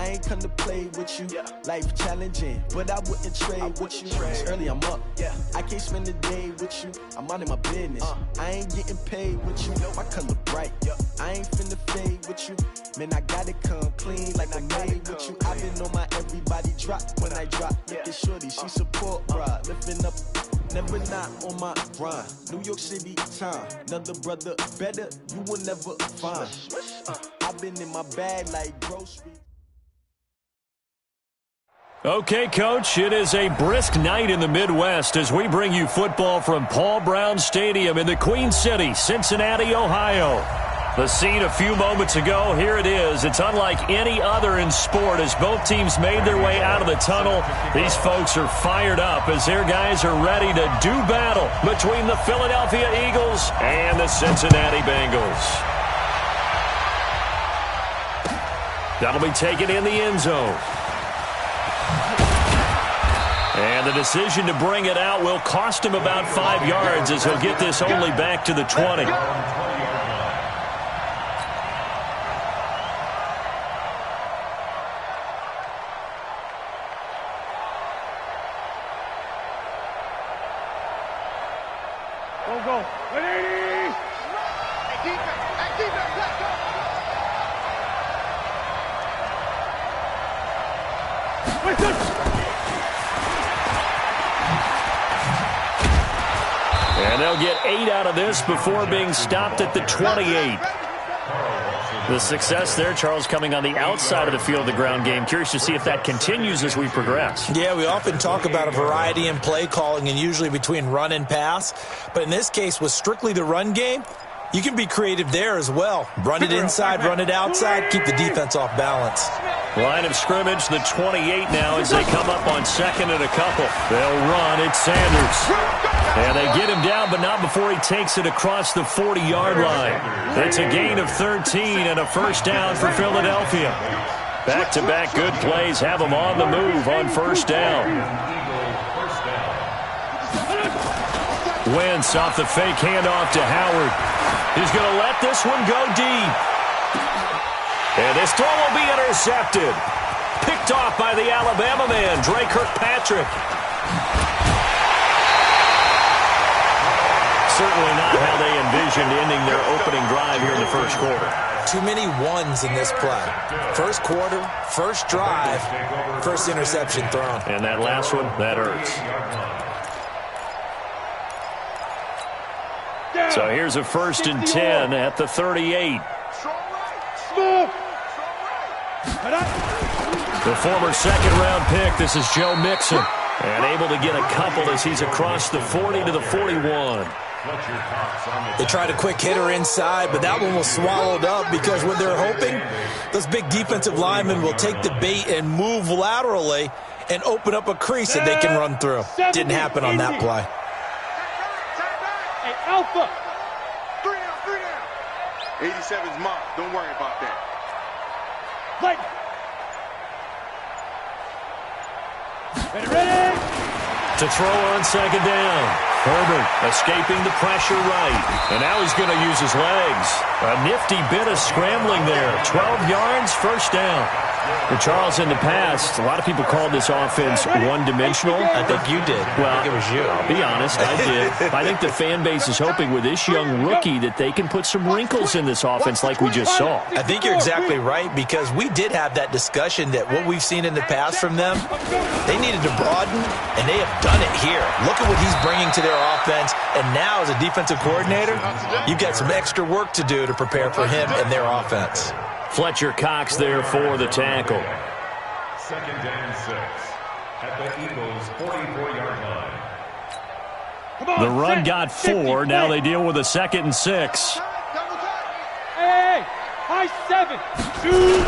I ain't come to play with you. Life challenging, but I wouldn't trade with you. It's early, I'm up. I can't spend the day with you. I'm out in my business. I ain't getting paid with you. My color bright. I ain't finna fade with you. Man, I gotta come clean like I made with you. I've been on my everybody drop when I drop. Look at shorty, she support, bruh. Lifting up, never not on my grind. New York City time, another brother better, you will never find. I've been in my bag like groceries. Okay, Coach, it is a brisk night in the Midwest as we bring you football from Paul Brown Stadium in the Queen City, Cincinnati, Ohio. The scene a few moments ago, here it is. It's unlike any other in sport as both teams made their way out of the tunnel. These folks are fired up as their guys are ready to do battle between the Philadelphia Eagles and the Cincinnati Bengals. That'll be taken in the end zone. And the decision to bring it out will cost him about 5 yards as he'll get this only back to the 20. Go. 180! Hey, defense, let's go! And they'll get 8 out of this before being stopped at the 28. The success there, Charles, coming on the outside of the field of the ground game. Curious to see if that continues as we progress. Yeah, we often talk about a variety in play calling and usually between run and pass. But in this case, with strictly the run game, you can be creative there as well. Run it inside, run it outside, keep the defense off balance. Line of scrimmage, the 28 now as they come up on second and a couple. They'll run. It's Sanders. And they get him down, but not before he takes it across the 40-yard line. It's a gain of 13 and a first down for Philadelphia. Back-to-back good plays have them on the move on first down. Wentz off the fake handoff to Howard. He's going to let this one go deep. And this throw will be intercepted. Picked off by the Alabama man, Dre Kirkpatrick. Certainly not how they envisioned ending their opening drive here in the first quarter. Too many ones in this play. First quarter, first drive, first interception thrown. And that last one, that hurts. So here's a 1st and 10 at the 38. The former second-round pick, this is Joe Mixon. And able to get a couple as he's across the 40 to the 41. They tried a quick hitter inside, but that one was swallowed up because what they're hoping, those big defensive linemen will take the bait and move laterally and open up a crease that they can run through. Didn't happen on that play. Hey, Alpha. 3 down. 87's mark. Don't worry about that. Light. Ready. To throw on second down. Herbert escaping the pressure right. And now he's going to use his legs. A nifty bit of scrambling there. 12 yards, first down. For Charles, in the past, a lot of people called this offense one-dimensional. I think you did. Well, I think it was you. I'll be honest, I did. I think the fan base is hoping with this young rookie that they can put some wrinkles in this offense like we just saw. I think you're exactly right because we did have that discussion that what we've seen in the past from them, they needed to broaden, and they have done it here. Look at what he's bringing to their offense, and now as a defensive coordinator, you've got some extra work to do to prepare for him and their offense. Fletcher Cox there for the tackle. 2nd and 6 at the Eagles' 44-yard line. The run got 4. Now they deal with a 2nd and 6. Hey, high 7. Shoot.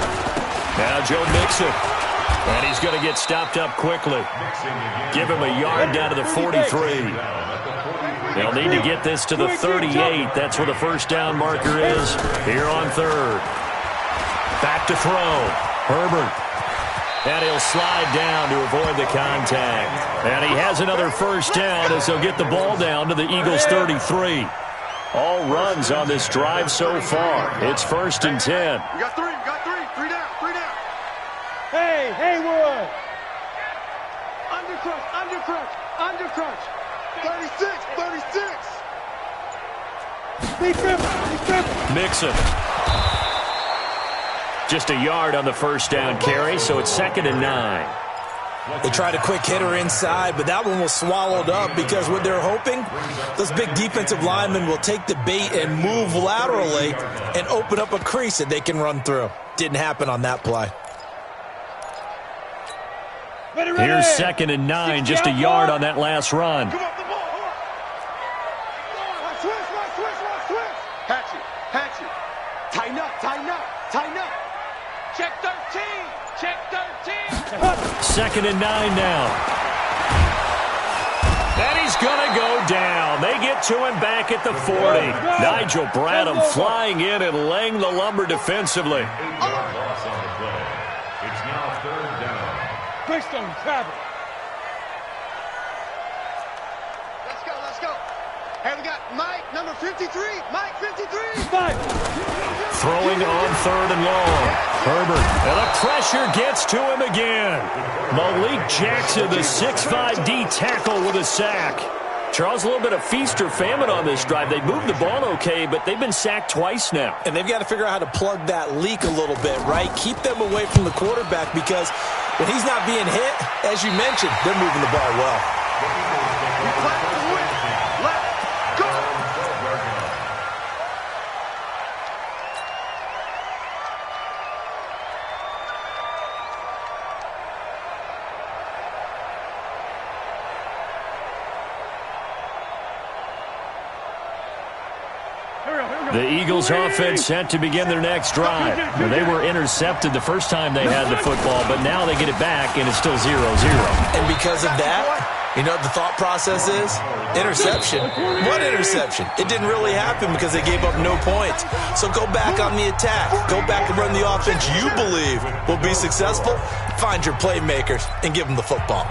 Now Joe Mixon. And he's going to get stopped up quickly. Give him a yard down to the 43. They'll need to get this to the 38. That's where the first down marker is here on 3rd. Back to throw. Herbert. And he'll slide down to avoid the contact. And he has another first down as he'll get the ball down to the Eagles' 33. All runs on this drive so far. It's 1st and 10. We got 3. 3 down. Hey, Haywood. Undercrunch. 36. Mixon. Just a yard on the first down carry, so it's 2nd and 9. They tried a quick hitter inside, but that one was swallowed up because what they're hoping, those big defensive linemen will take the bait and move laterally and open up a crease that they can run through. Didn't happen on that play. Here's 2nd and 9, just a yard on that last run. Come on, the ball. Hatch it. Tighten up. Check 13. 2nd and 9 now. And he's going to go down. They get to him back at the 40. Nigel Bradham flying in and laying the lumber defensively. Loss on the play. It's now 3rd down. Greystone travel. Let's go. Hey, we got Mike, number 53. Mike, 53. 5. Throwing on 3rd and long. Herbert, and the pressure gets to him again. Malik Jackson, the 6'5" D tackle with a sack. Charles, a little bit of feast or famine on this drive. They moved the ball okay, but they've been sacked twice now. And they've got to figure out how to plug that leak a little bit, right? Keep them away from the quarterback because when he's not being hit, as you mentioned, they're moving the ball well. The Eagles offense set to begin their next drive. They were intercepted the first time they had the football, but now they get it back, and it's still 0-0. And because of that, you know what the thought process is? Interception. What interception? It didn't really happen because they gave up no points. So go back on the attack. Go back and run the offense you believe will be successful. Find your playmakers and give them the football.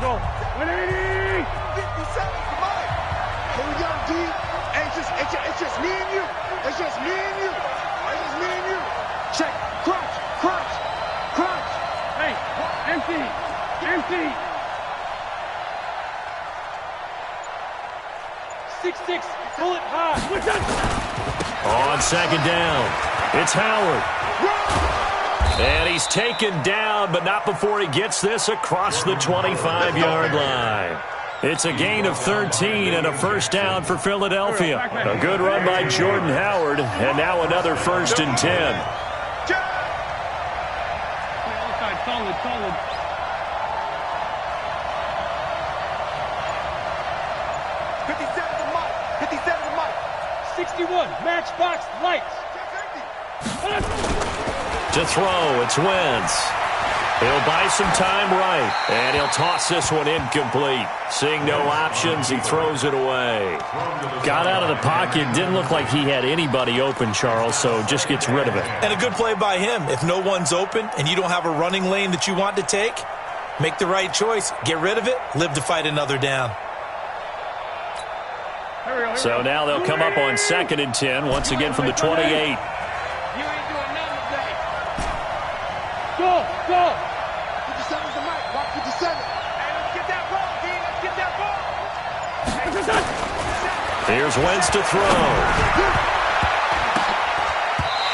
Go. 180. 57, come on. Here we go, D. It's just me and you. Check. Crunch. Hey, empty. 6-6, pull it high. On 2nd down, it's Howard. And he's taken down, but not before he gets this across the 25-yard line. It's a gain of 13 and a first down for Philadelphia. A good run by Jordan Howard, and now another 1st and 10. Solid. 57 to Mike. 61, matchbox lights. To throw, it's Wentz. He'll buy some time right, and he'll toss this one incomplete. Seeing no options, he throws it away. Got out of the pocket, didn't look like he had anybody open, Charles, so just gets rid of it. And a good play by him. If no one's open and you don't have a running lane that you want to take, make the right choice. Get rid of it, live to fight another down. So now they'll come up on 2nd and 10, once again from the 28. You ain't doing nothing today. Go. 57's the Mike. Watch 57. Hey, let's get that ball, D. Let's get that ball. Here's Wentz to throw.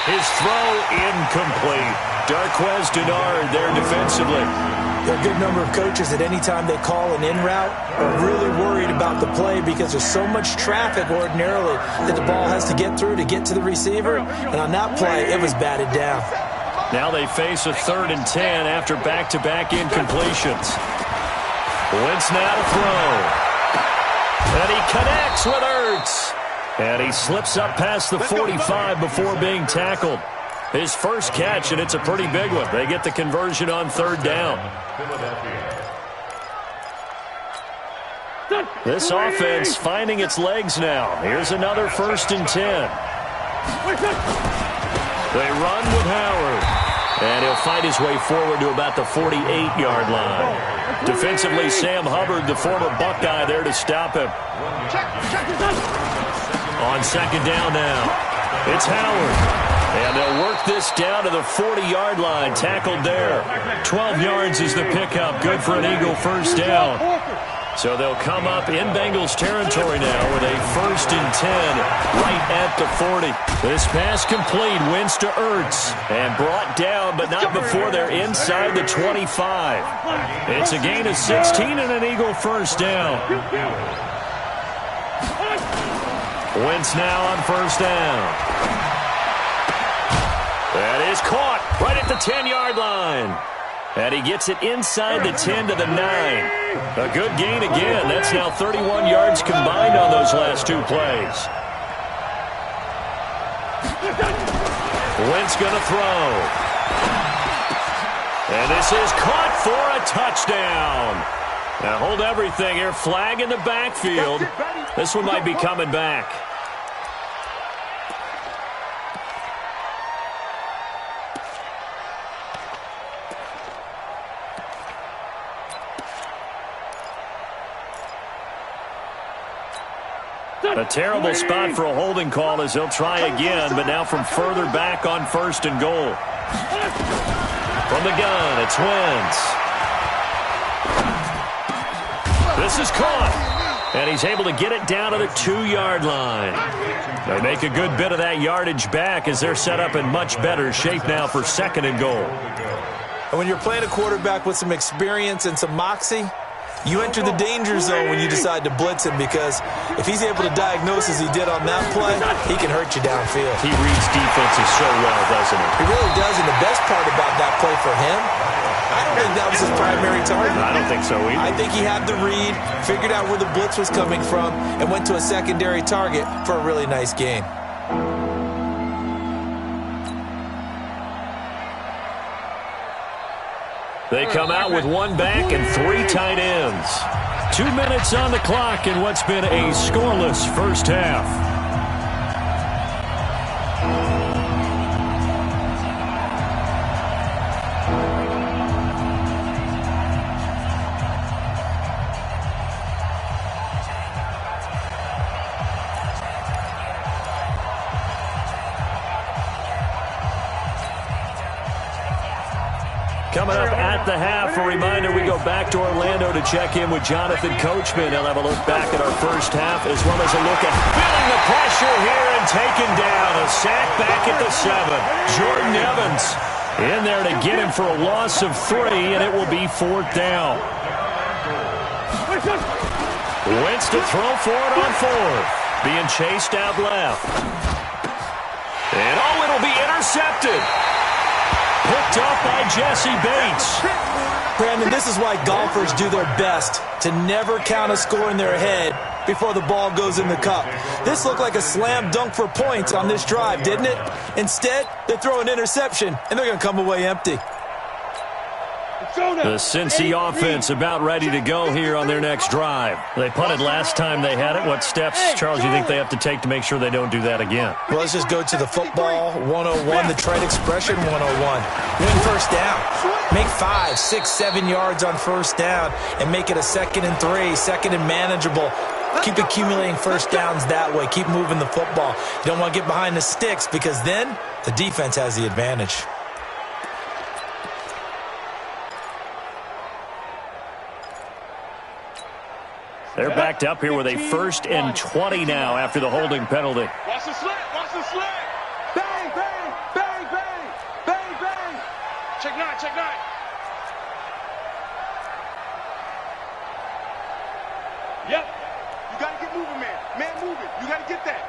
His throw incomplete. Darquez Denard there defensively. There are a good number of coaches that any time they call an in route are really worried about the play because there's so much traffic ordinarily that the ball has to get through to get to the receiver. And on that play, it was batted down. Now they face a 3rd and 10 after back-to-back incompletions. Wentz now to throw. And he connects with Ertz. And he slips up past the 45 before being tackled. His first catch, and it's a pretty big one. They get the conversion on 3rd down. This offense finding its legs now. Here's another 1st and 10. They run with Howard. And he'll fight his way forward to about the 48-yard line. Defensively, Sam Hubbard, the former Buckeye, there to stop him. On on second down now. It's Howard. And they'll work this down to the 40-yard line. Tackled there. 12 yards is the pickup. Good for an Eagle first down. So they'll come up in Bengals territory now with a 1st and 10 right at the 40. This pass complete. Wins to Ertz. And brought down, but not before they're inside the 25. It's a gain of 16 and an Eagle first down. Wentz now on first down. That is caught right at the 10-yard line. And he gets it inside the 10 to the 9. A good gain again. That's now 31 yards combined on those last 2 plays. Wentz going to throw. And this is caught for a touchdown. Now hold everything here. Flag in the backfield. This one might be coming back. A terrible spot for a holding call as they'll try again, but now from further back on 1st and goal. From the gun, it's Wentz. This is caught, and he's able to get it down to the 2-yard line. They make a good bit of that yardage back as they're set up in much better shape now for 2nd and goal. And when you're playing a quarterback with some experience and some moxie, you enter the danger zone when you decide to blitz him, because if he's able to diagnose as he did on that play, he can hurt you downfield. He reads defenses so well, doesn't he? He really does, and the best part about that play for him, I don't think that was his primary target. I don't think so either. I think he had the read, figured out where the blitz was coming from, and went to a secondary target for a really nice gain. They come out with 1 back and 3 tight ends. 2 minutes on the clock in what's been a scoreless first half. Coming up at the half, a reminder, we go back to Orlando to check in with Jonathan Coachman. He'll have a look back at our first half, as well as a look at feeling the pressure here and taken down. A sack back at the 7. Jordan Evans in there to get him for a loss of 3, and it will be 4th down. Wentz to throw for it on 4th. Being chased out left. And, oh, it'll be intercepted. Picked up by Jesse Bates. Brandon, this is why golfers do their best to never count a score in their head before the ball goes in the cup. This looked like a slam dunk for points on this drive, didn't it? Instead, they throw an interception, and they're going to come away empty. The Cincy offense about ready to go here on their next drive. They punted last time they had it. What steps, Charles, you think they have to take to make sure they don't do that again? Well, let's just go to the football 101, the trade expression 101. Win first down. Make 5, 6, 7 yards on first down and make it a 2nd and 3, 2nd and manageable. Keep accumulating first downs that way. Keep moving the football. You don't want to get behind the sticks, because then the defense has the advantage. They're backed up here with a 1st and 20 now after the holding penalty. Watch the slant, watch the slant. Bang, bang, bang, bang, bang, bang. Check 9, check 9. Yep. You got to get moving, man. Man moving. You got to get that.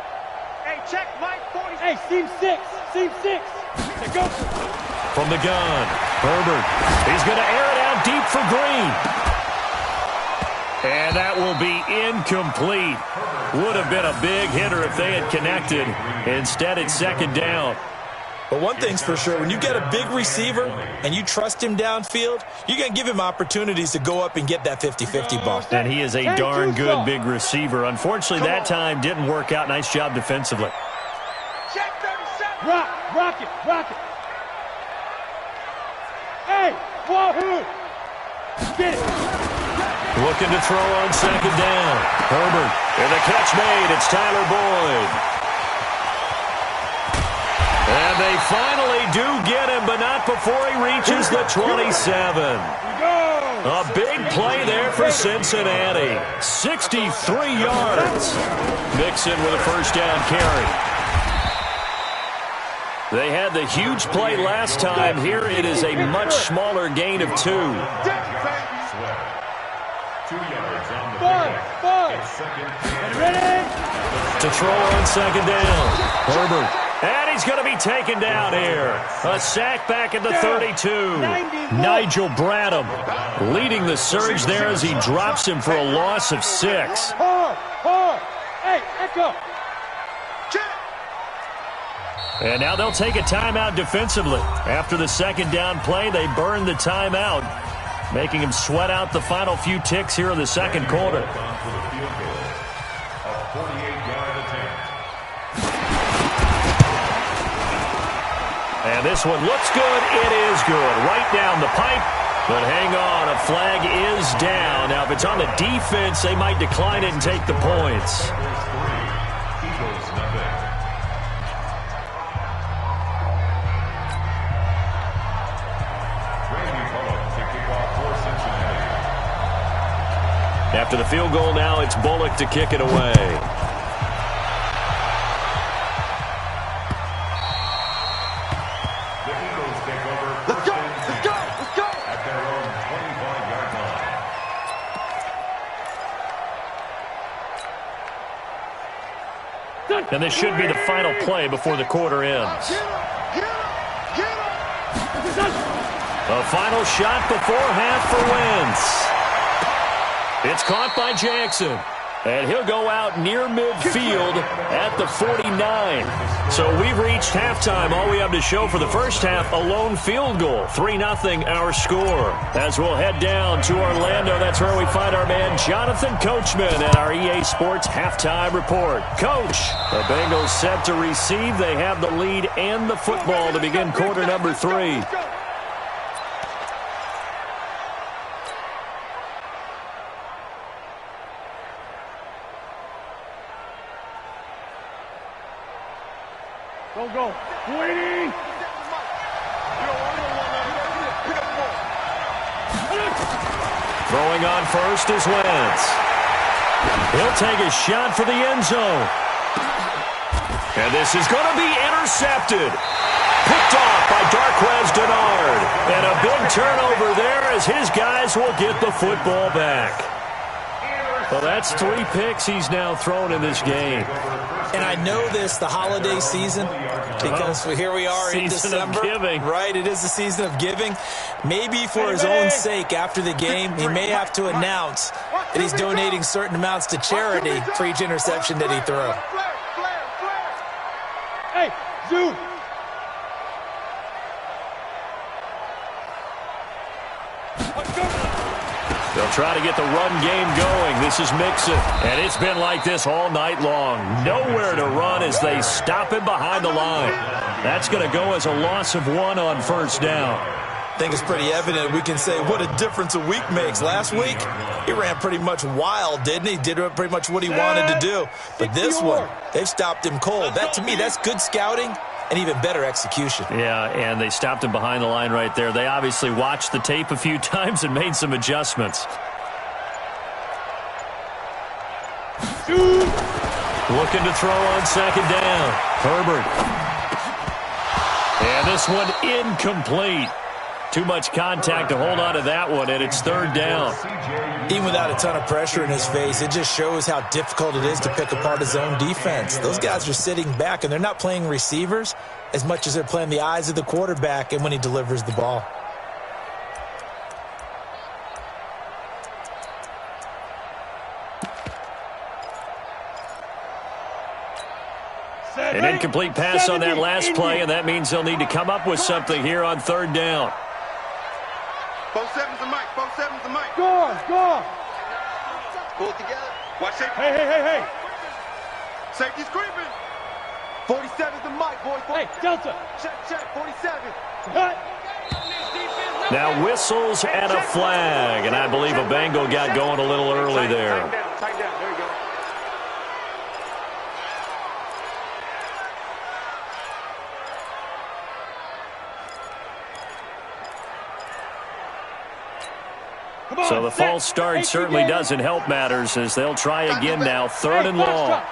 Hey, check Mike 40. Hey, seam 6. Seam 6. There go. From the gun, Herbert. He's going to air it out deep for Green. And that will be incomplete. Would have been a big hitter if they had connected. Instead, it's 2nd down. But one thing's for sure, when you get a big receiver and you trust him downfield, you're going to give him opportunities to go up and get that 50-50 ball. And he is a darn good big receiver. Unfortunately, that time didn't work out. Nice job defensively. Check 37. Rock it, rock it. Hey, wahoo. Get it. Looking to throw on 2nd down. Herbert. And the catch made. It's Tyler Boyd. shot before he reaches the 27. A big play there for Cincinnati. 63 yards. Mixon with a first down carry. They had the huge play last time. Here it is a much smaller gain of 2. 2 yards on the pickup. It's second. To throw on second down. Herbert. And he's going to be taken down here. A sack back at the 32. Nigel Bradham leading the surge there as he drops him for a loss of 6. Hey, echo. And now they'll take a timeout defensively. After the second down play, they burn the timeout, making him sweat out the final few ticks here in the second quarter. And this one looks good. It is good. Right down the pipe. But hang on, a flag is down. Now, if it's on the defense, they might decline it and take the points. After the field goal now, it's Bullock to kick it away. The Eagles take over. Let's go! Let's go! Let's go! At their own 25-yard line. And this should be the final play before the quarter ends. A final shot before half for Wentz. It's caught by Jackson. And he'll go out near midfield at the 49. So we've reached halftime. All we have to show for the first half, a lone field goal. 3-0 our score. As we'll head down to Orlando, that's where we find our man Jonathan Coachman at our EA Sports Halftime Report. Coach, the Bengals set to receive. They have the lead and the football to begin quarter number 3. Go. Waiting. Throwing on first is Wentz. He'll take a shot for the end zone. And this is going to be intercepted. Picked off by Darquez Dennard. And a big turnover there as his guys will get the football back. Well, that's 3 picks he's now thrown in this game. And I know this, the holiday season, because here we are in December. Season of giving. Right, it is the season of giving. Maybe for his own sake, after the game, he may have to announce that he's donating certain amounts to charity for each interception that he threw. Hey, Zoo. They'll try to get the run game going. This is Mixon. And it's been like this all night long. Nowhere to run as they stop him behind the line. That's going to go as a loss of 1 on first down. I think it's pretty evident. We can say what a difference a week makes. Last week, he ran pretty much wild, didn't he? Did pretty much what he wanted to do. But this one, they've stopped him cold. That, to me, that's good scouting and even better execution. Yeah, and they stopped him behind the line right there. They obviously watched the tape a few times and made some adjustments. Looking to throw on second down. Herbert. And this one incomplete. Too much contact to hold on to that one, and it's third down. Even without a ton of pressure in his face, it just shows how difficult it is to pick apart his own defense. Those guys are sitting back, and they're not playing receivers as much as they're playing the eyes of the quarterback and when he delivers the ball. An incomplete pass on that last play, and that means they'll need to come up with something here on third down. 4-7's the mic. 4-7's the mic. Go. Pull it together. Watch safety. Hey. Safety's creeping. 47's the mic, boys. Hey, Delta. Check. 47. Cut. Now whistles and a flag, and I believe a Bengal got going a little early there. Tighten down. There you go. So the false start certainly doesn't help matters as they'll try again now. 3rd and long.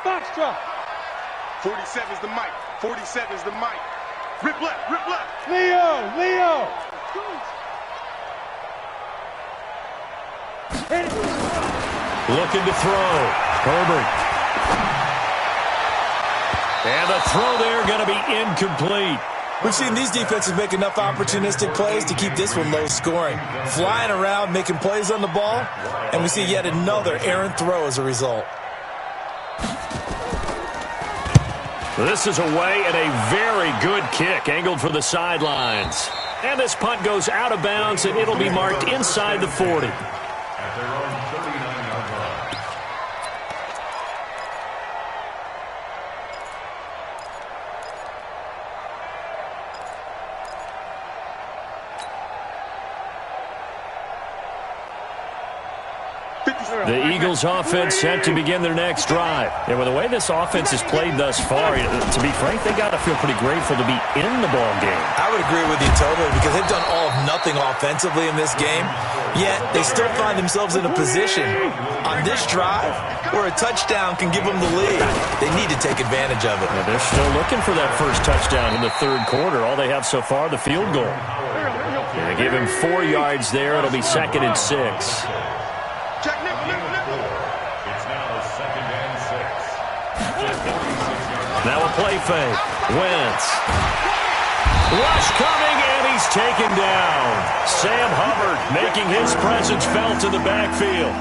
47 is the mic. 47 is the mic. Rip left, rip left. Leo. Looking to throw. Herbert. And the throw there going to be incomplete. We've seen these defenses make enough opportunistic plays to keep this one low scoring. Flying around, making plays on the ball, and we see yet another errant throw as a result. This is away and a very good kick angled for the sidelines. And this punt goes out of bounds, and it'll be marked inside the 40. At their own 39-yard line. The Eagles offense set to begin their next drive. And with the way this offense has played thus far, to be frank, they got to feel pretty grateful to be in the ball game. I would agree with you totally because they've done all of nothing offensively in this game, yet they still find themselves in a position on this drive where a touchdown can give them the lead. They need to take advantage of it. Yeah, they're still looking for that first touchdown in the 3rd quarter. All they have so far, the field goal. They give him 4 yards there. It'll be 2nd and 6. It's now 2nd and 6. Now a play fake. Wentz. Rush coming, and he's taken down. Sam Hubbard making his presence felt in the backfield.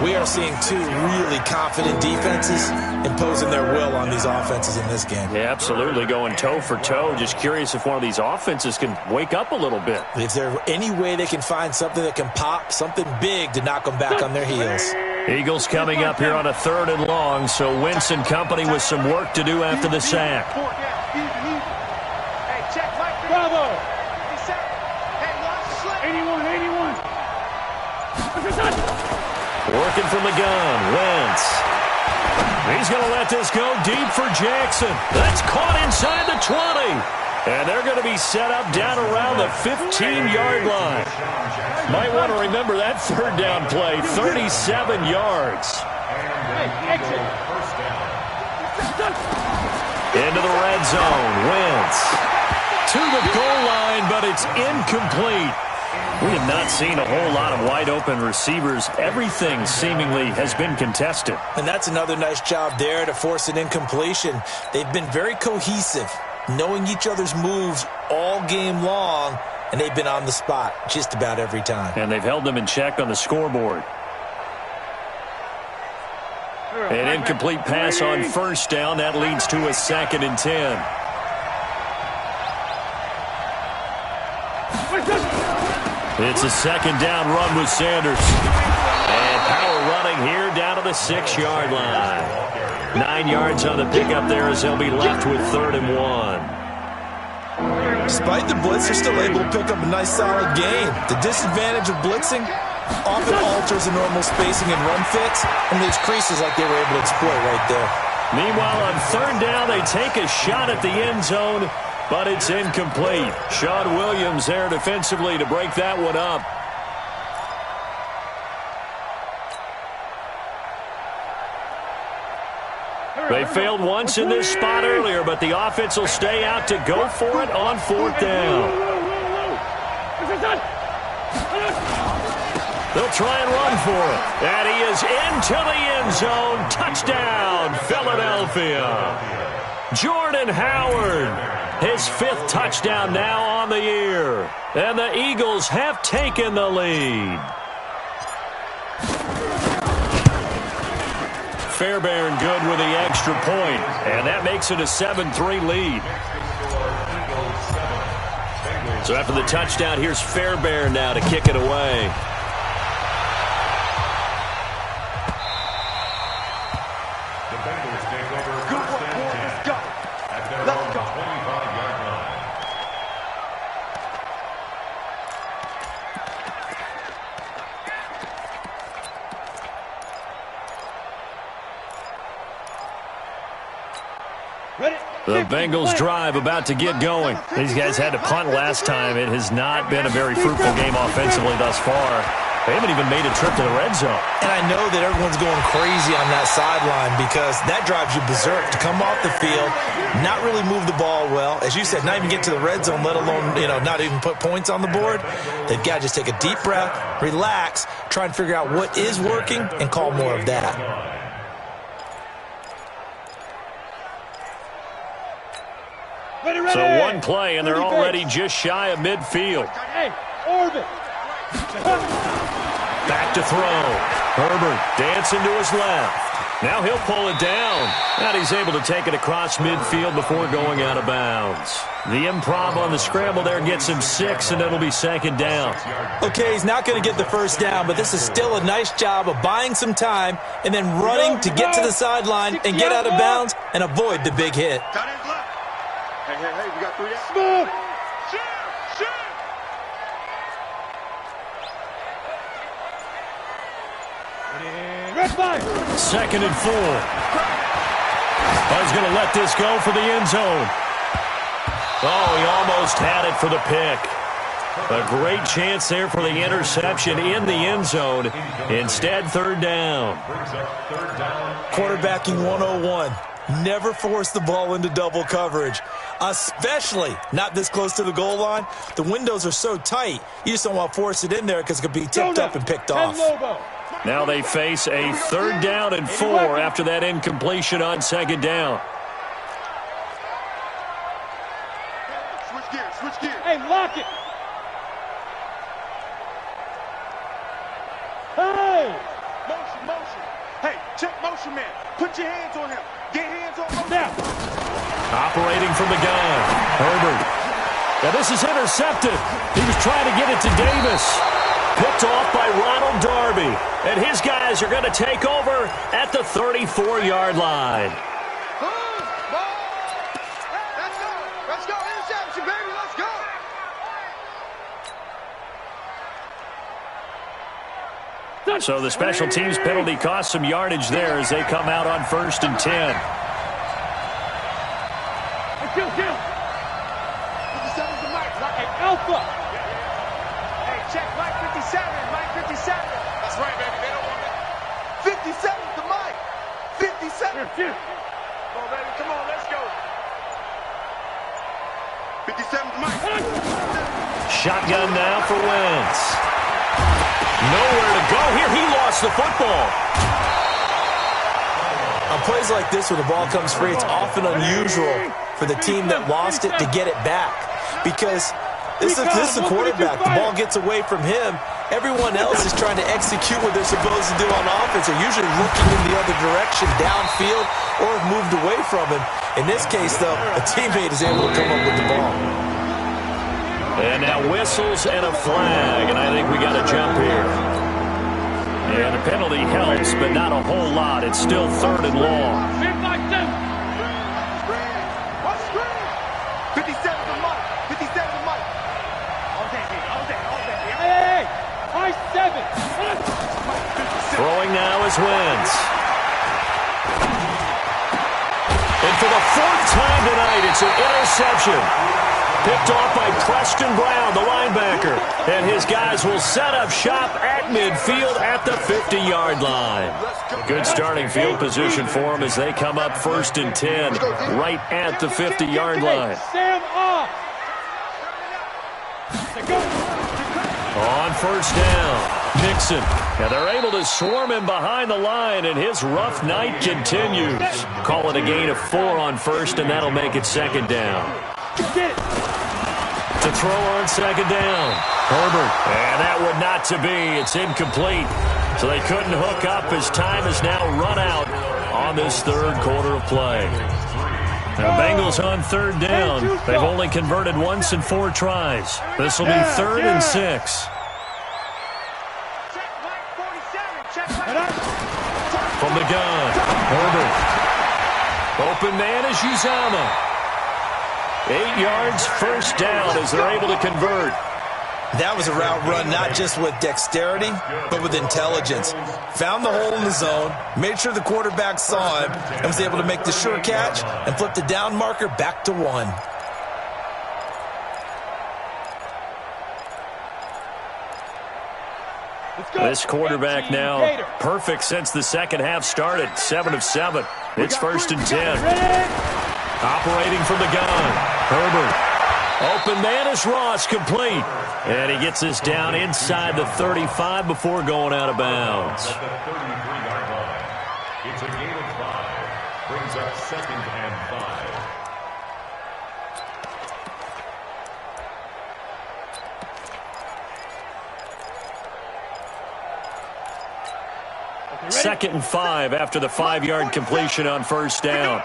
We are seeing 2 really confident defenses imposing their will on these offenses in this game. Yeah, absolutely, going toe for toe. Just curious if one of these offenses can wake up a little bit. Is there any way they can find something that can pop, something big to knock them back on their heels? Eagles coming up here on a 3rd and long, so Wentz and company with some work to do after the sack. Bravo. 81. Working from the gun, Wentz. He's going to let this go deep for Jackson. That's caught inside the 20. And they're going to be set up down around the 15-yard line. Might want to remember that 3rd down play, 37 yards. Into the red zone, Wentz. To the goal line, but it's incomplete. We have not seen a whole lot of wide-open receivers. Everything seemingly has been contested. And that's another nice job there to force an incompletion. They've been very cohesive, knowing each other's moves all game long, and they've been on the spot just about every time. And they've held them in check on the scoreboard. An incomplete pass on 1st down. That leads to a 2nd and 10. It's a 2nd down run with Sanders. And power running here down to the 6-yard line. 9 yards on the pickup there as they'll be left with 3rd and 1. Despite the blitz, they're still able to pick up a nice solid gain. The disadvantage of blitzing often alters the normal spacing and run fits and leaves creases like they were able to exploit right there. Meanwhile, on 3rd down, they take a shot at the end zone, but it's incomplete. Sean Williams there defensively to break that one up. They failed once in this spot earlier, but the offense will stay out to go for it on 4th down. They'll try and run for it. And he is into the end zone. Touchdown, Philadelphia. Jordan Howard, his 5th touchdown now on the year. And the Eagles have taken the lead. Fairbairn good with the extra point, and that makes it a 7-3 lead. So after the touchdown, here's Fairbairn now to kick it away. The Bengals take over 1st and 10 at their own 25-yard line. The Bengals drive about to get going. These guys had to punt last time. It has not been a very fruitful game offensively thus far. They haven't even made a trip to the red zone. And I know that everyone's going crazy on that sideline because that drives you berserk to come off the field, not really move the ball well. As you said, not even get to the red zone, let alone, not even put points on the board. They've got to just take a deep breath, relax, try and figure out what is working, and call more of that. So one play, and they're already just shy of midfield. Hey, orbit. Back to throw. Herbert dancing to his left. Now he'll pull it down. And he's able to take it across midfield before going out of bounds. The improv on the scramble there gets him 6, and it'll be second down. Okay, he's not going to get the first down, but this is still a nice job of buying some time and then running to get to the sideline and get out of bounds and avoid the big hit. Hey, we got 3 out. Smooth. Red flag. 2nd and 4. He's going to let this go for the end zone. Oh, he almost had it for the pick. A great chance there for the interception in the end zone. Instead, 3rd down. Quarterbacking 101. Never force the ball into double coverage, especially not this close to the goal line. The windows are so tight, you just don't want to force it in there because it could be tipped up and picked off. Now they face a 3rd down and 4 after that incompletion on 2nd down. Switch gears. Hey, lock it. Hey. Motion. Hey, check motion, man. Put your hands on him. Get hands on him. Now. Operating from the gun. Herbert. Now this is intercepted. He was trying to get it to Davis. Picked off by Ronald Darby. And his guys are going to take over at the 34-yard line. Let's go. Interception, baby. Let's go. So the special teams penalty cost some yardage there as they come out on 1st and 10. Kill. 57's the mic. Hey, Alpha. Hey, check Mike 57. Mike 57. That's right, baby. They don't want it. 57's the mic. 57. Here. Come on, baby. Come on. Let's go. 57's the mic. Shotgun now for Wentz. Nowhere to go here. He lost the football. On plays like this, when the ball comes free, it's often unusual for the team that lost it to get it back. Because this is the quarterback. The ball gets away from him. Everyone else is trying to execute what they're supposed to do on offense. They're usually looking in the other direction, downfield, or have moved away from him. In this case, though, a teammate is able to come up with the ball. And now whistles and a flag, and I think we got a jump here. And the penalty helps, but not a whole lot. It's still 3rd and long. 57's the mic. 57's the mic. All day. Hey. High 7. Throwing now is Wentz. And for the 4th time tonight, it's an interception. Picked off by Preston Brown, the linebacker. And his guys will set up shop at midfield at the 50-yard line. Good starting field position for them as they come up 1st and 10 right at the 50-yard line. Sam off. On 1st down, Nixon. Now they're able to swarm him behind the line, and his rough night continues. Call it a gain of 4 on 1st, and that'll make it 2nd down. To throw on 2nd down. Herbert. And that would not to be. It's incomplete. So they couldn't hook up as time has now run out on this 3rd quarter of play. Now Bengals on 3rd down. They've only converted once in 4 tries. This will be 3rd and 6. From the gun. Herbert. Open man is Uzama. 8 yards, 1st down as they're able to convert. That was a route run not just with dexterity, but with intelligence. Found the hole in the zone, made sure the quarterback saw him, and was able to make the sure catch and flip the down marker back to 1. This quarterback now perfect since the second half started. 7 of 7. It's 1st and 10. Operating from the gun. Herbert. Open man is Ross, complete. And he gets this down inside the 35 before going out of bounds. At the 33-yard line. It's a gain of 5. Brings up 2nd and 5. 2nd and 5 after the 5-yard completion on 1st down.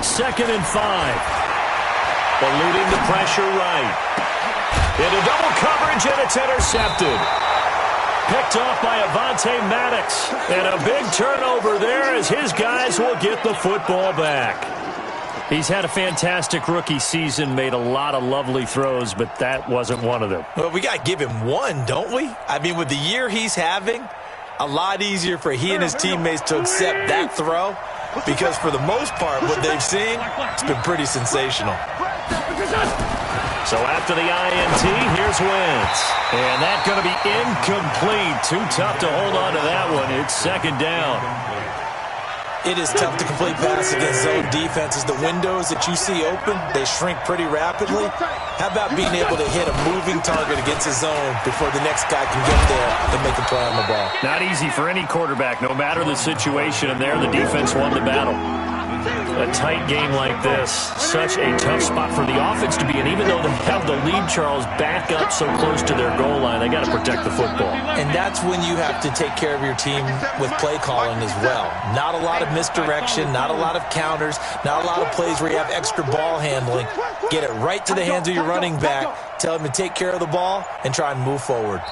2nd and 5. Eluding the pressure right. Into double coverage, and it's intercepted. Picked off by Avonte Maddox. And a big turnover there as his guys will get the football back. He's had a fantastic rookie season, made a lot of lovely throws, but that wasn't one of them. Well, we got to give him one, don't we? I mean, with the year he's having, a lot easier for he and his teammates to accept that throw, because for the most part, what they've seen, it's been pretty sensational. So after the INT, here's Wentz. And that's going to be incomplete. Too tough to hold on to that one. It's 2nd down. It is tough to complete pass against zone defenses. The windows that you see open, they shrink pretty rapidly. How about being able to hit a moving target against a zone before the next guy can get there and make a play on the ball? Not easy for any quarterback, no matter the situation. And there, the defense won the battle. A tight game like this, such a tough spot for the offense to be in. Even though they have the lead, Charles, back up so close to their goal line, they got to protect the football. And that's when you have to take care of your team with play calling as well. Not a lot of misdirection, not a lot of counters, not a lot of plays where you have extra ball handling. Get it right to the hands of your running back, tell them to take care of the ball, and try and move forward.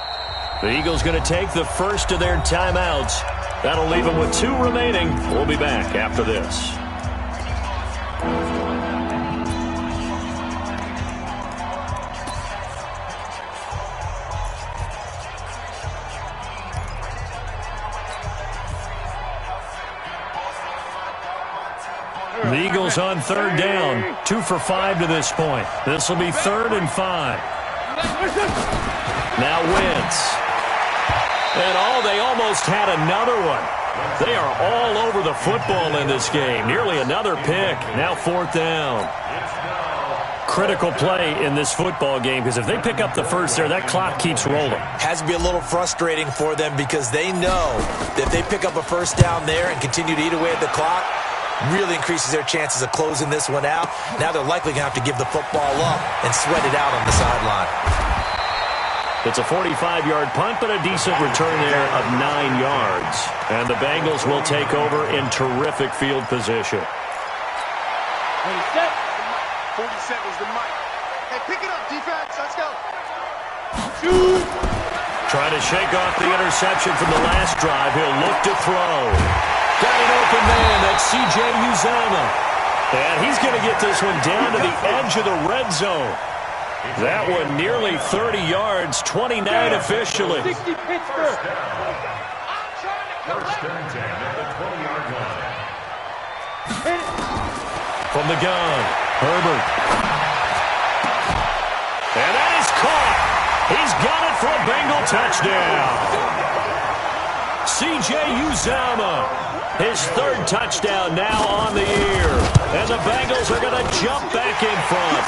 The Eagles going to take the first of their timeouts. That'll leave them with 2 remaining. We'll be back after this. The Eagles on 3rd down. 2 for 5 to this point. This will be 3rd and 5. Now Wentz. And they almost had another one. They are all over the football in this game. Nearly another pick. Now 4th down. Critical play in this football game, because if they pick up the first there, that clock keeps rolling. Has to be a little frustrating for them, because they know that if they pick up a first down there and continue to eat away at the clock, really increases their chances of closing this one out. Now they're likely going to have to give the football up and sweat it out on the sideline. It's a 45-yard punt, but a decent return there of 9 yards. And the Bengals will take over in terrific field position. 47's the mic. Hey, pick it up, defense. Let's go. Trying to shake off the interception from the last drive. He'll look to throw. Got an open man. That's C.J. Uzomah. And he's going to get this one down to the edge of the red zone. That one nearly 30 yards, 29 officially. 60 Pittsburgh. First and 10 at the 20-yard line. From the gun, Herbert. And that is caught. He's got it for a Bengal touchdown. C.J. Uzomah, his 3rd touchdown now on the year. And the Bengals are going to jump back in front.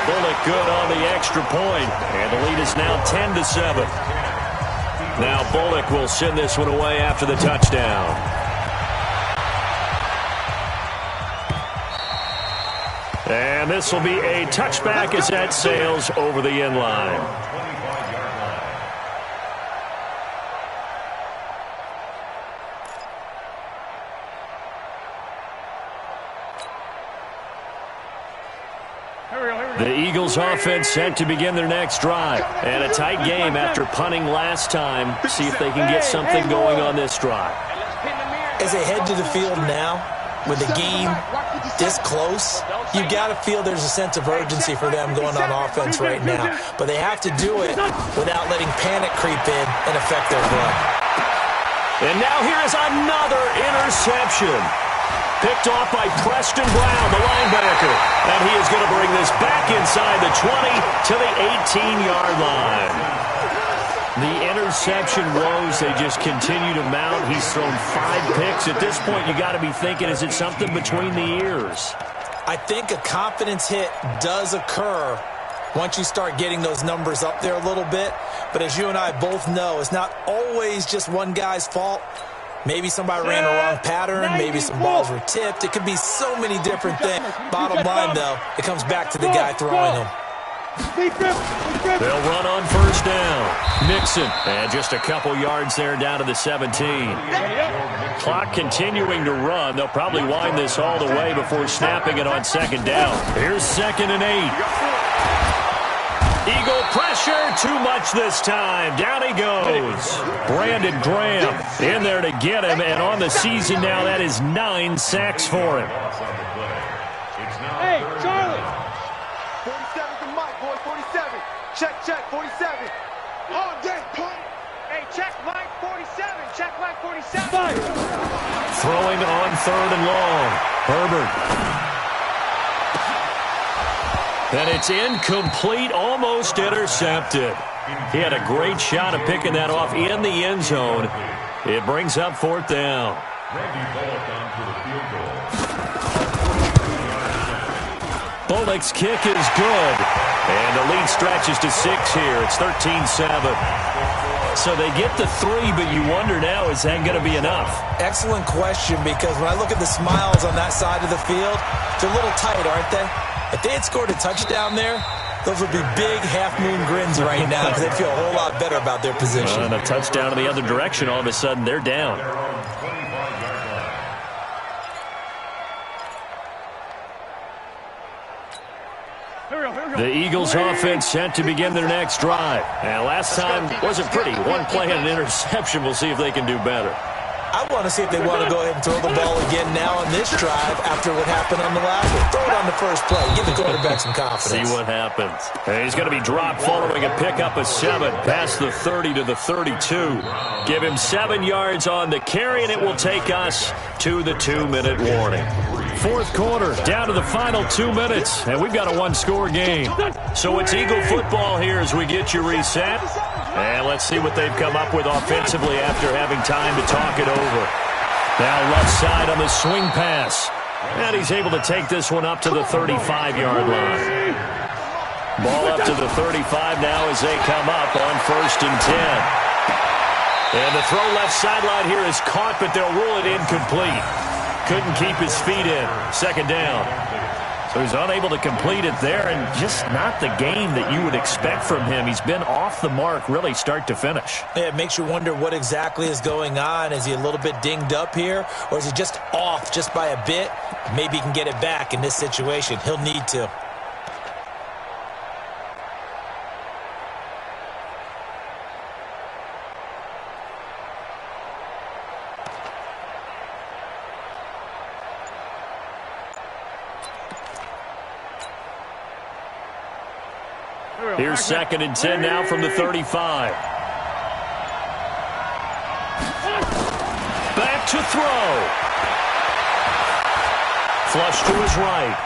Bullock good on the extra point. And the lead is now 10-7. Now Bullock will send this one away after the touchdown. And this will be a touchback as that sails over the end line. The Eagles offense set to begin their next drive. And a tight game after punting last time. See if they can get something going on this drive. As they head to the field now, with the game this close, you got to feel there's a sense of urgency for them going on offense right now. But they have to do it without letting panic creep in and affect their play. And now here is another interception. Picked off by Preston Brown, the linebacker. And he is going to bring this back inside the 20 to the 18-yard line. The interception woes, they just continue to mount. He's thrown 5 picks. At this point, you got to be thinking, is it something between the ears? I think a confidence hit does occur once you start getting those numbers up there a little bit. But as you and I both know, it's not always just one guy's fault. Maybe somebody ran a wrong pattern. Maybe some balls were tipped. It could be so many different things. Bottom line, though, it comes back to the guy throwing them. They'll run on first down. Nixon, and just a couple yards there down to the 17. Clock continuing to run. They'll probably wind this all the way before snapping it on second down. Here's 2nd and 8. Eagle pressure, too much this time. Down he goes. Brandon Graham in there to get him, and on the season now, that is 9 sacks for him. Hey, Charlie. 47's the mic, boy, 47. Check, 47. All day, punt. Hey, check Mike 47. Check Mike 47. Throwing on 3rd and long. Herbert. And it's incomplete, almost intercepted. He had a great shot of picking that off in the end zone. It brings up 4th down. Bullock's kick is good. And the lead stretches to 6 here. It's 13-7. So they get the 3, but you wonder now, is that going to be enough? Excellent question, because when I look at the smiles on that side of the field, they're a little tight, aren't they? If they had scored a touchdown there, those would be big half-moon grins right now because they feel a whole lot better about their position. And a touchdown in the other direction, all of a sudden they're down. The Eagles offense set to begin their next drive. And last time wasn't pretty. One play and an interception. We'll see if they can do better. I want to see if they want to go ahead and throw the ball again now on this drive after what happened on the last one. Throw it on the first play. Give the quarterback some confidence. See what happens. And he's going to be dropped following a pickup of 7 past the 30 to the 32. Give him 7 yards on the carry, and it will take us to the 2-minute warning. 4th quarter, down to the final 2 minutes, and we've got a 1-score game. So it's Eagle football here as we get you reset. And let's see what they've come up with offensively after having time to talk it over. Now left side on the swing pass. And he's able to take this one up to the 35-yard line. Ball up to the 35 now as they come up on 1st and 10. And the throw left sideline here is caught, but they'll rule it incomplete. Couldn't keep his feet in. 2nd down. So he's unable to complete it there, and just not the game that you would expect from him. He's been off the mark really start to finish. Yeah, it makes you wonder what exactly is going on. Is he a little bit dinged up here, or is he just off just by a bit? Maybe he can get it back in this situation. He'll need to. Here's 2nd and 10 now from the 35. Back to throw. Flush to his right.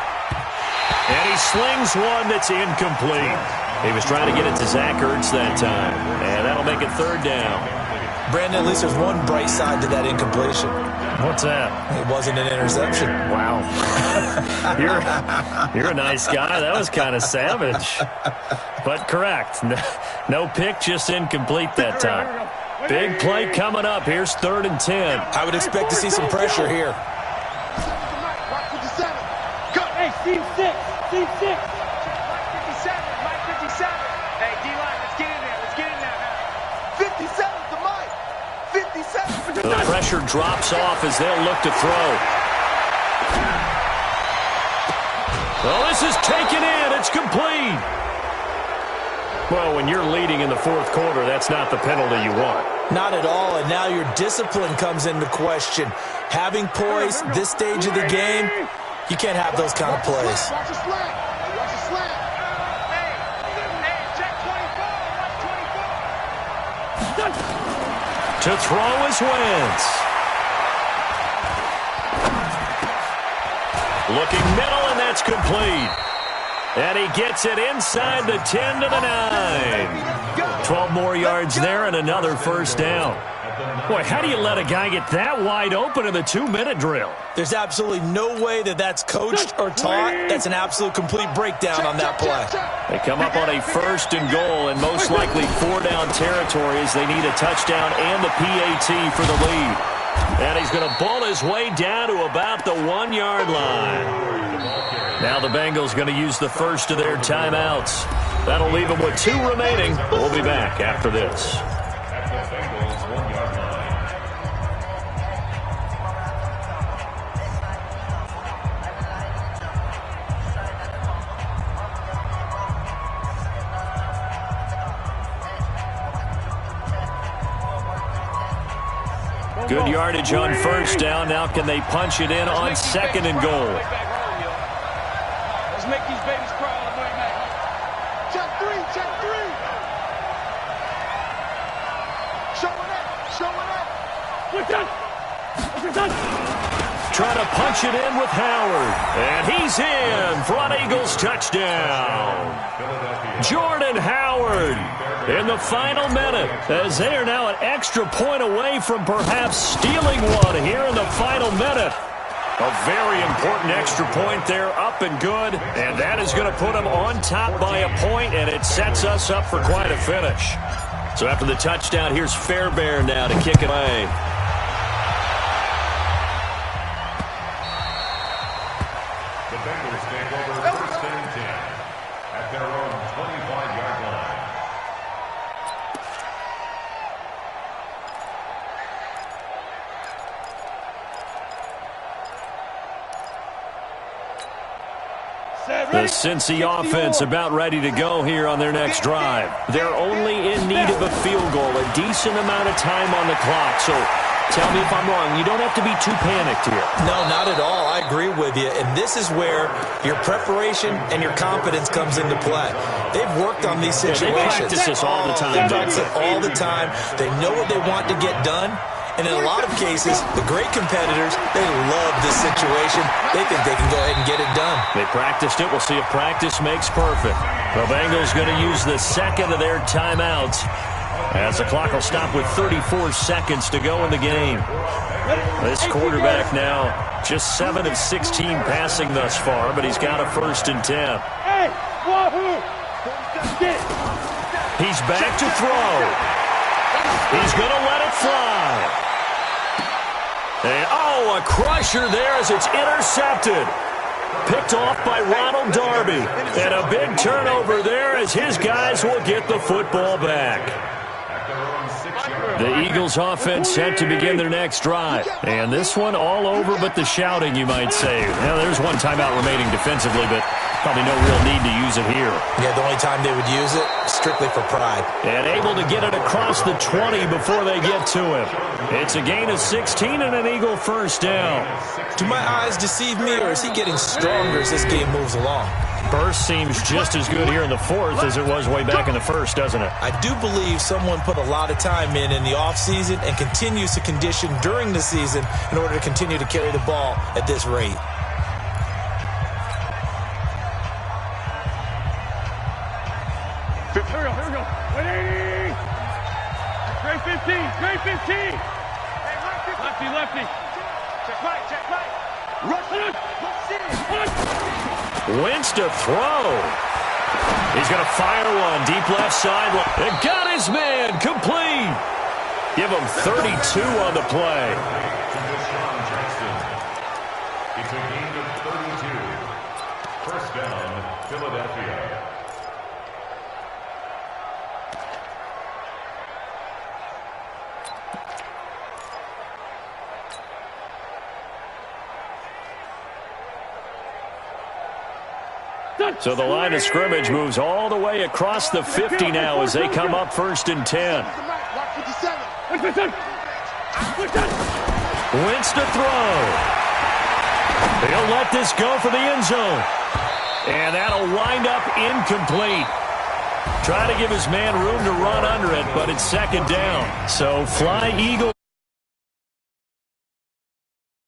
And he slings one that's incomplete. He was trying to get it to Zach Ertz that time. And that'll make it 3rd down. Brandon, at least there's one bright side to that incompletion. What's that? It wasn't an interception. Wow. You're a nice guy. That was kind of savage. But correct. No pick, just incomplete that time. Big play coming up. Here's 3rd and 10. I would expect to see some pressure here. Hey, team 6. Team 6. Mike 57. Hey, D-line, let's get in there. Let's get in there now. 57's the mic. 57. The pressure drops off as they'll look to throw. Well, this is taken in. It's complete. Well, when you're leading in the 4th quarter, that's not the penalty you want. Not at all, and now your discipline comes into question. Having poise this stage of the game, you can't have those kind of plays. Watch the slant. Watch the slant. Hey, check 24. To throw is Wentz. Looking middle, and that's complete. And he gets it inside the 10 to the 9. 12 more yards there and another first down. Boy, how do you let a guy get that wide open in the 2-minute drill? There's absolutely no way that that's coached or taught. That's an absolute complete breakdown on that play. They come up on a 1st and goal and most likely 4-down territory as they need a touchdown and the PAT for the lead. And he's going to ball his way down to about the 1-yard line. Now the Bengals going to use the first of their timeouts. That'll leave them with 2 remaining. We'll be back after this. Good yardage on 1st down. Now can they punch it in on 2nd and goal? Let's make these babies cry all the way back. Check 3, check 3. Showing up. We're done. We're done. Trying to punch it in with Howard. And he's in for an Eagles touchdown. Jordan Howard in the final minute as they are now an extra point away from perhaps stealing one here in the final minute. A very important extra point there, up and good, and that is going to put them on top by a point, and it sets us up for quite a finish. So after the touchdown, here's Fairbairn now to kick it away. The Bengals take over 1st and 10 at their own 25-yard line. The Cincy offense about ready to go here on their next drive. They're only in need of a field goal, a decent amount of time on the clock. So tell me if I'm wrong. You don't have to be too panicked here. No, not at all. I agree with you. And this is where your preparation and your confidence comes into play. They've worked on these situations. They practice this all the time. They practice it all the time. They know what they want to get done. And in a lot of cases, the great competitors, they love this situation. They think they can go ahead and get it done. They practiced it. We'll see if practice makes perfect. The Bengals going to use the 2nd of their timeouts as the clock will stop with 34 seconds to go in the game. This quarterback now just 7 of 16 passing thus far, but he's got a 1st and 10. Hey, wahoo! He's back to throw. He's going to let it fly. And, oh, a crusher there as it's intercepted. Picked off by Ronald Darby. And a big turnover there as his guys will get the football back. The Eagles offense set to begin their next drive. And this one all over but the shouting, you might say. Now, there's one timeout remaining defensively, but probably no real need to use it here. Yeah, the only time they would use it, strictly for pride. And able to get it across the 20 before they get to him. It's a gain of 16 and an Eagle 1st down. Do my eyes deceive me, or is he getting stronger as this game moves along? Burst seems just as good here in the 4th as it was way back in the 1st, doesn't it? I do believe someone put a lot of time in the offseason and continues to condition during the season in order to continue to carry the ball at this rate. Here we go. 180. Great 15. Great 15. Lefty. Check right. Rush. Wentz to throw. He's going to fire one deep left sideline. And got his man complete. Give him 32 on the play. It's a gain of 32. 1st down, Philadelphia. So the line of scrimmage moves all the way across the 50 now as they come up 1st and 10. Wentz to throw. He'll let this go for the end zone. And that'll wind up incomplete. Try to give his man room to run under it, but it's 2nd down. So Fly Eagle.